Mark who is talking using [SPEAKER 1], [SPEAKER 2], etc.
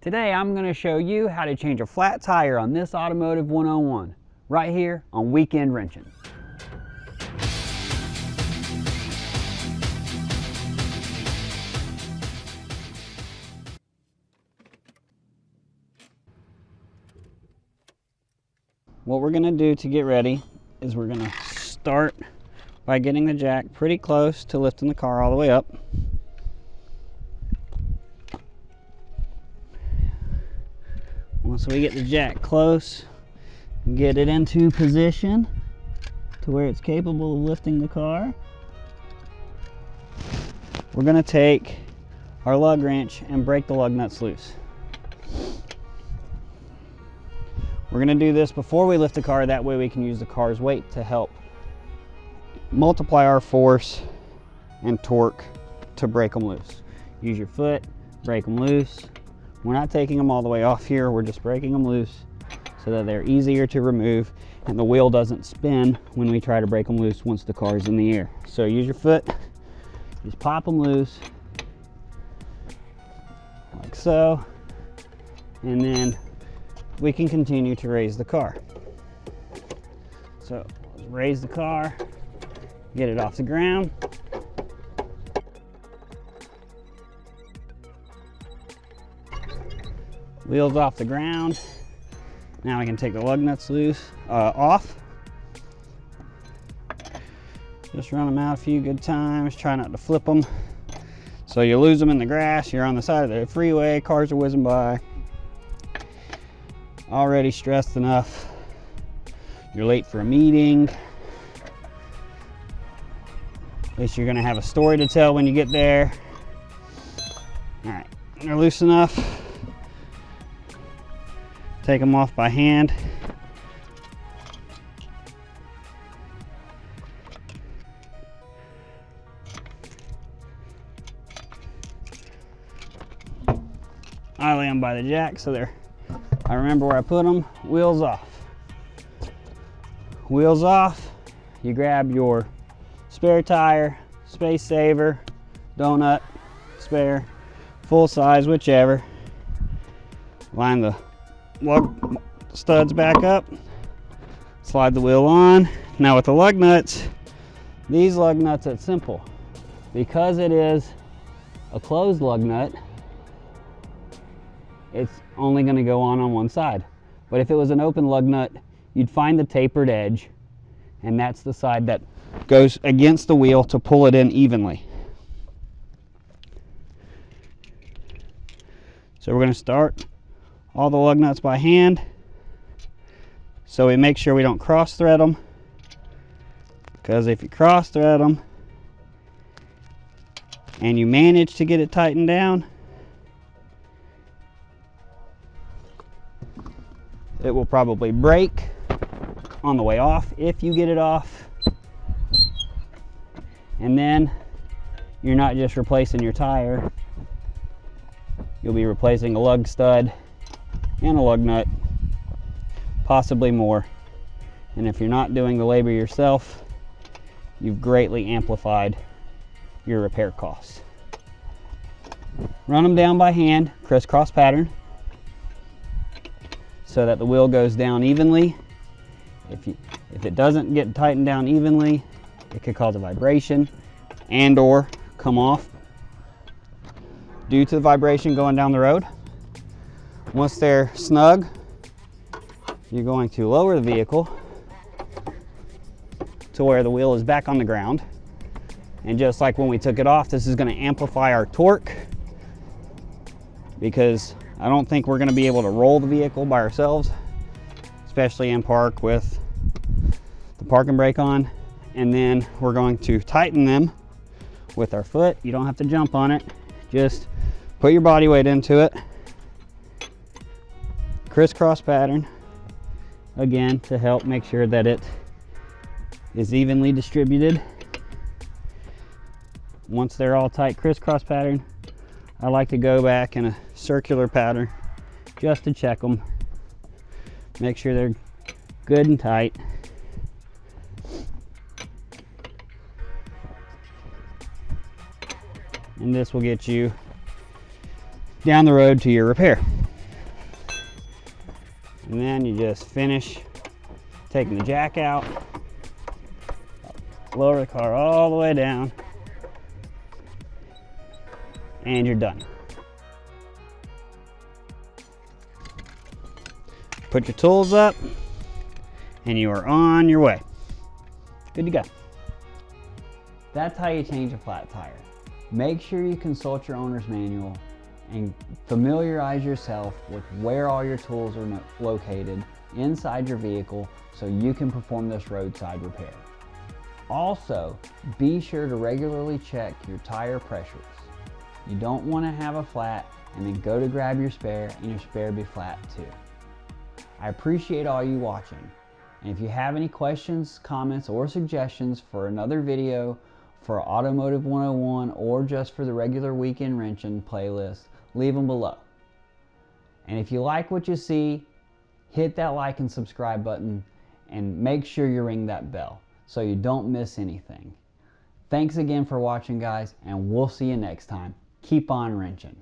[SPEAKER 1] Today I'm going to show you how to change a flat tire on this Automotive 101 right here on Weekend Wrenching. What we're going to do to get ready is we're going to start by getting the jack pretty close to lifting the car all the way up. Once we get the jack close, get it into position to where it's capable of lifting the car, we're going to take our lug wrench and break the lug nuts loose. We're going to do this before we lift the car, that way we can use the car's weight to help multiply our force and torque to break them loose. Use your foot, break them loose. We're not taking them all the way off here, we're just breaking them loose so that they're easier to remove and the wheel doesn't spin when we try to break them loose once the car is in the air. So use your foot, just pop them loose like so, and then we can continue to raise the car. So let's raise the car, get it off the ground. Wheels off the ground. Now I can take the lug nuts off. Just run them out a few good times. Try not to flip them. So you lose them in the grass. You're on the side of the freeway. Cars are whizzing by. Already stressed enough. You're late for a meeting. At least you're going to have a story to tell when you get there. All right, they're loose enough. Take them off by hand. I lay them by the jack so I remember where I put them. Wheels off. Wheels off. You grab your spare tire, space saver, donut, spare, full size, whichever. Line the lug studs back up, slide the wheel on. Now with the lug nuts, these lug nuts, it's simple. Because it is a closed lug nut, it's only going to go on one side. But if it was an open lug nut, you'd find the tapered edge, and that's the side that goes against the wheel to pull it in evenly. So we're going to start all the lug nuts by hand, so we make sure we don't cross thread them, because if you cross thread them and you manage to get it tightened down, it will probably break on the way off if you get it off. And then you're not just replacing your tire, you'll be replacing a lug stud and a lug nut, possibly more. And if you're not doing the labor yourself, you've greatly amplified your repair costs. Run them down by hand, crisscross pattern, so that the wheel goes down evenly. If it doesn't get tightened down evenly, it could cause a vibration and or come off due to the vibration going down the road. Once they're snug, you're going to lower the vehicle to where the wheel is back on the ground. And just like when we took it off, this is going to amplify our torque, because I don't think we're going to be able to roll the vehicle by ourselves, especially in park with the parking brake on. And then we're going to tighten them with our foot. You don't have to jump on it. Just put your body weight into it. Crisscross pattern, again, to help make sure that it is evenly distributed. Once they're all tight, crisscross pattern, I like to go back in a circular pattern just to check them, make sure they're good and tight. And this will get you down the road to your repair. And then you just finish taking the jack out, lower the car all the way down, and you're done. Put your tools up, and you are on your way. Good to go. That's how you change a flat tire. Make sure you consult your owner's manual and familiarize yourself with where all your tools are located inside your vehicle so you can perform this roadside repair. Also, be sure to regularly check your tire pressures. You don't want to have a flat and then go to grab your spare and your spare be flat too. I appreciate all you watching, and if you have any questions, comments, or suggestions for another video for Automotive 101 or just for the regular Weekend Wrenching playlist, leave them below. And if you like what you see, hit that like and subscribe button and make sure you ring that bell so you don't miss anything. Thanks again for watching, guys, and we'll see you next time. Keep on wrenching.